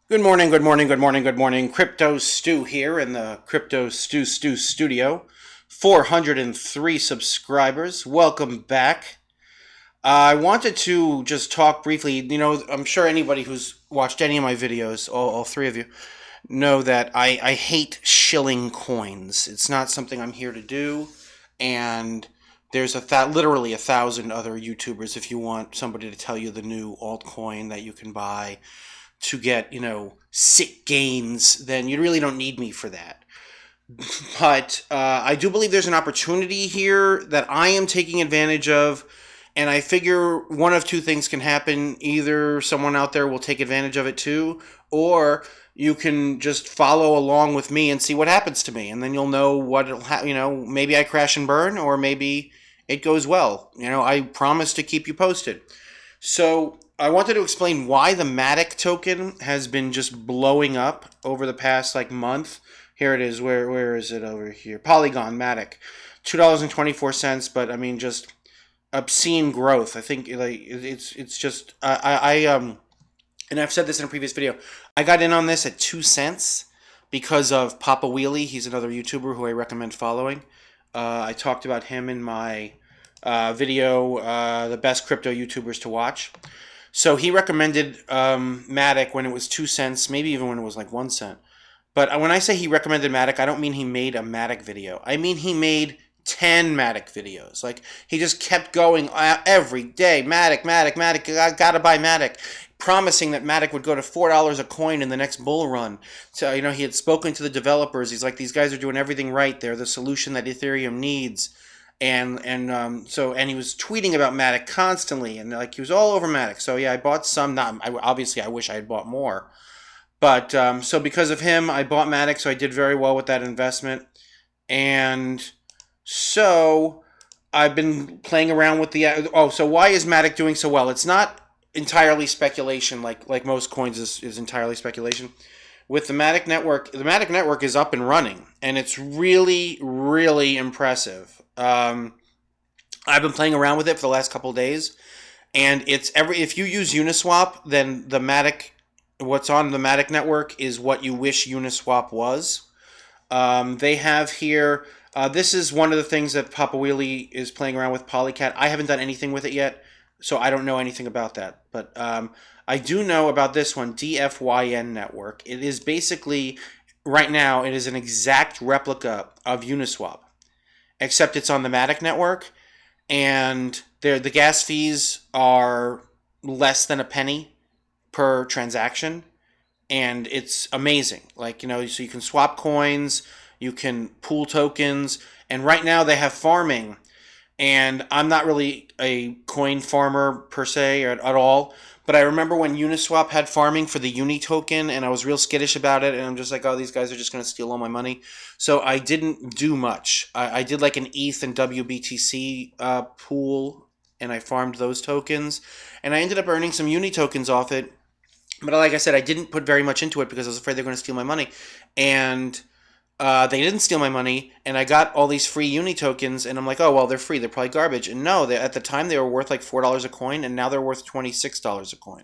Good morning, good morning, good morning, good morning. Crypto Stu here in the Crypto Stu studio. 403 subscribers. Welcome back. I wanted to just talk briefly. I'm sure anybody who's watched any of my videos, all three of you, know that I hate shilling coins. It's not something I'm here to do. And there's literally 1,000 other YouTubers if you want somebody to tell you the new altcoin that you can buy to get, sick gains, then you really don't need me for that. But I do believe there's an opportunity here that I am taking advantage of. And I figure one of two things can happen. Either someone out there will take advantage of it too, or you can just follow along with me and see what happens to me. And then you'll know what it'll maybe I crash and burn, or maybe it goes well. I promise to keep you posted. So I wanted to explain why the Matic token has been just blowing up over the past month. Here it is. Where is it over here? Polygon Matic, $2.24. But I mean, just obscene growth. I think it's just and I've said this in a previous video. I got in on this at 2 cents because of Papa Wheelie. He's another YouTuber who I recommend following. I talked about him in my video, the best crypto YouTubers to watch. So he recommended Matic when it was 2 cents, maybe even when it was 1 cent. But when I say he recommended Matic, I don't mean he made a Matic video. I mean he made 10 Matic videos. He just kept going every day. Matic, I gotta buy Matic. Promising that Matic would go to $4 a coin in the next bull run. So, he had spoken to the developers. He's like, these guys are doing everything right. They're the solution that Ethereum needs. And he was tweeting about Matic constantly, and he was all over Matic. So yeah, I bought some. Obviously, I wish I had bought more, but so because of him, I bought Matic. So I did very well with that investment, and so I've been playing around with the. So why is Matic doing so well? It's not entirely speculation, like most coins is entirely speculation. With the Matic network is up and running, and it's really, really impressive. I've been playing around with it for the last couple of days, and if you use Uniswap, then what's on the Matic network is what you wish Uniswap was. They have here. This is one of the things that Papa Wheelie is playing around with, Polycat. I haven't done anything with it yet, so I don't know anything about that. But I do know about this one, DFYN network. It is basically, right now, it is an exact replica of Uniswap, except it's on the Matic network, and the gas fees are less than a penny per transaction, and it's amazing. So you can swap coins, you can pool tokens, and right now they have farming. And I'm not really a coin farmer per se or at all, but I remember when Uniswap had farming for the Uni token, and I was real skittish about it, and I'm just like, oh, these guys are just going to steal all my money. So I didn't do much. I did an ETH and WBTC pool, and I farmed those tokens, and I ended up earning some Uni tokens off it. But like I said, I didn't put very much into it because I was afraid they were going to steal my money. And they didn't steal my money, and I got all these free Uni tokens, and I'm like, oh, well, they're free. They're probably garbage. And no, at the time, they were worth $4 a coin, and now they're worth $26 a coin.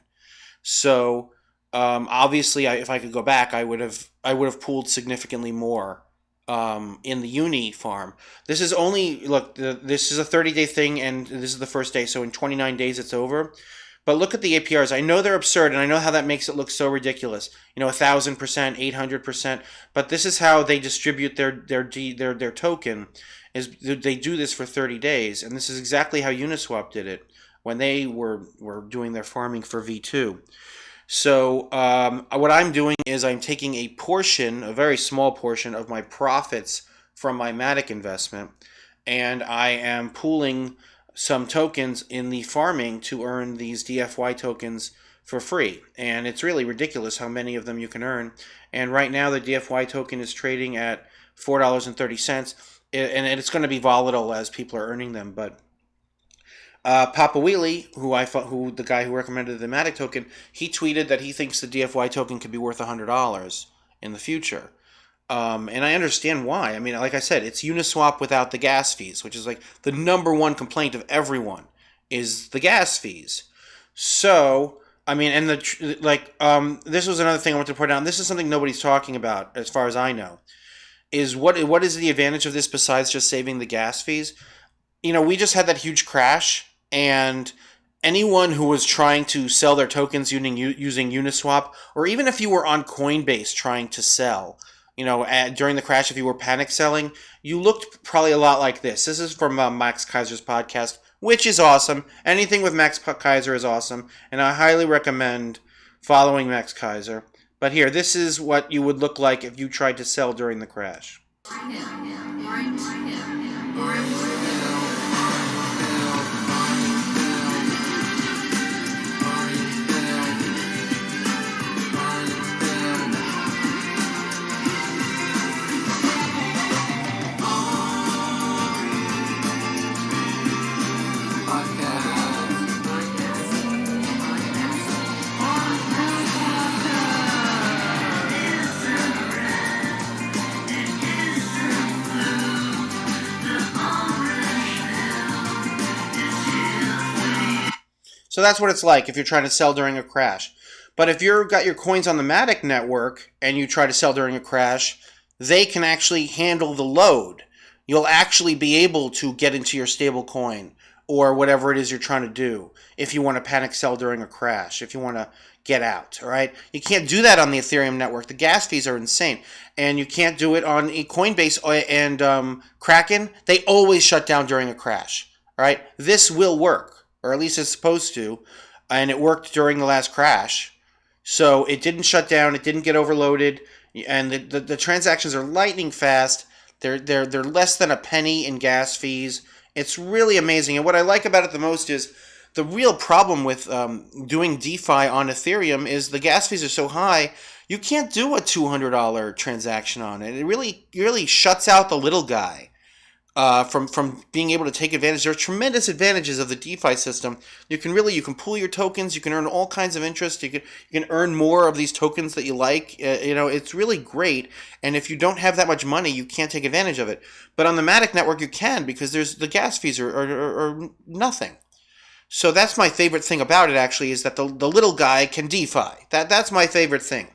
So, obviously, if I could go back, I would have pooled significantly more in the Uni farm. This is this is a 30-day thing, and this is the first day, so in 29 days, it's over. But look at the APRs. I know they're absurd, and I know how that makes it look so ridiculous. 1,000%, 800%. But this is how they distribute their token. Is they do this for 30 days, and this is exactly how Uniswap did it when they were doing their farming for V2. So what I'm doing is I'm taking a very small portion of my profits from my Matic investment, and I am pooling some tokens in the farming to earn these DFY tokens for free. And it's really ridiculous how many of them you can earn. And right now the DFY token is trading at $4.30, and it's going to be volatile as people are earning them. But Papa Wheelie, the guy who recommended the Matic token, he tweeted that he thinks the DFY token could be worth $100 in the future. And I understand why. I mean, like I said, it's Uniswap without the gas fees, which is the number one complaint of everyone is the gas fees. So I mean, and this was another thing I want to point out. And this is something nobody's talking about, as far as I know. Is what is the advantage of this besides just saving the gas fees? We just had that huge crash, and anyone who was trying to sell their tokens using Uniswap, or even if you were on Coinbase trying to sell, during the crash, if you were panic selling, you looked probably a lot like this. This is from Max Kaiser's podcast, which is awesome. Anything with Max Kaiser is awesome, and I highly recommend following Max Kaiser. But here, this is what you would look like if you tried to sell during the crash. So that's what it's like if you're trying to sell during a crash. But if you've got your coins on the Matic network and you try to sell during a crash, they can actually handle the load. You'll actually be able to get into your stable coin or whatever it is you're trying to do if you want to panic sell during a crash, if you want to get out, all right? You can't do that on the Ethereum network. The gas fees are insane. And you can't do it on Coinbase and Kraken. They always shut down during a crash, all right? This will work. Or at least it's supposed to, and it worked during the last crash. So it didn't shut down, it didn't get overloaded, and the transactions are lightning fast. They're less than a penny in gas fees. It's really amazing. And what I like about it the most is the real problem with doing DeFi on Ethereum is the gas fees are so high, you can't do a $200 transaction on it. It really shuts out the little guy. From being able to take advantage. There are tremendous advantages of the DeFi system. You can pull your tokens. You can earn all kinds of interest. You can earn more of these tokens that you like. It's really great. And if you don't have that much money, you can't take advantage of it. But on the Matic network, you can because the gas fees are nothing. So that's my favorite thing about it. Actually, is that the little guy can DeFi. That's my favorite thing.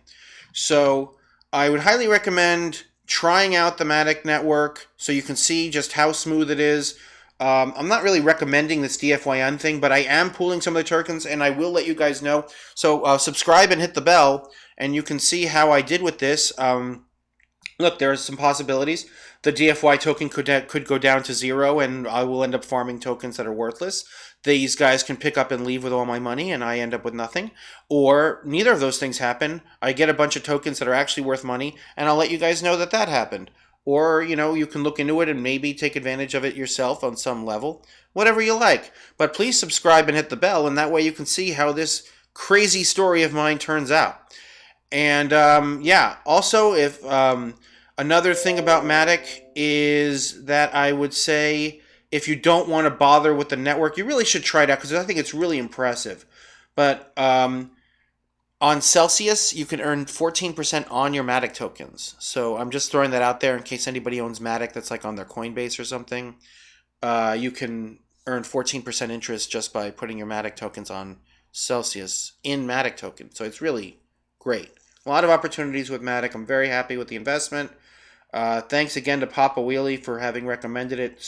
So I would highly recommend trying out the Matic network so you can see just how smooth it is. I'm not really recommending this DFYN thing, but I am pooling some of the tokens, and I will let you guys know. So subscribe and hit the bell, and you can see how I did with this. Look, there are some possibilities. The DFY token could go down to 0, and I will end up farming tokens that are worthless. These guys can pick up and leave with all my money, and I end up with nothing. Or neither of those things happen. I get a bunch of tokens that are actually worth money, and I'll let you guys know that happened. Or, you can look into it and maybe take advantage of it yourself on some level. Whatever you like. But please subscribe and hit the bell, and that way you can see how this crazy story of mine turns out. And, also, if another thing about Matic is that I would say if you don't want to bother with the network, you really should try it out because I think it's really impressive. But on Celsius, you can earn 14% on your Matic tokens. So I'm just throwing that out there in case anybody owns Matic that's like on their Coinbase or something. You can earn 14% interest just by putting your Matic tokens on Celsius in Matic token. So it's really great. A lot of opportunities with Matic. I'm very happy with the investment. Thanks again to Papa Wheelie for having recommended it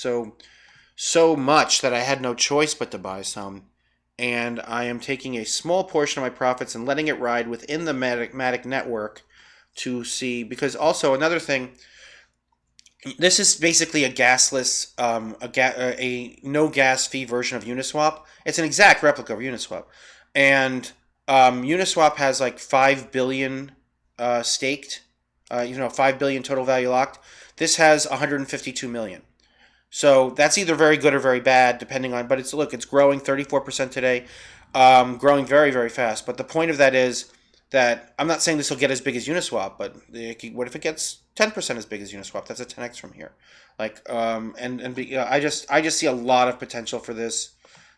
so much that I had no choice but to buy some. And I am taking a small portion of my profits and letting it ride within the Matic network to see. Because also another thing, this is basically a gasless, a no gas fee version of Uniswap. It's an exact replica of Uniswap, and Uniswap has like 5 billion staked. 5 billion total value locked. This has 152 million. So that's either very good or very bad, depending on. But it's growing 34% today, growing very, very fast. But the point of that is that I'm not saying this will get as big as Uniswap, but what if it gets 10% as big as Uniswap? That's a 10x from here. I just see a lot of potential for this,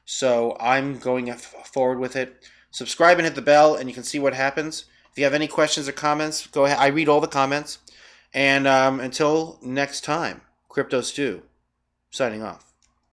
so I'm going forward with it. Subscribe and hit the bell, and you can see what happens. If you have any questions or comments, go ahead. I read all the comments. And until next time, Crypto Stew, signing off.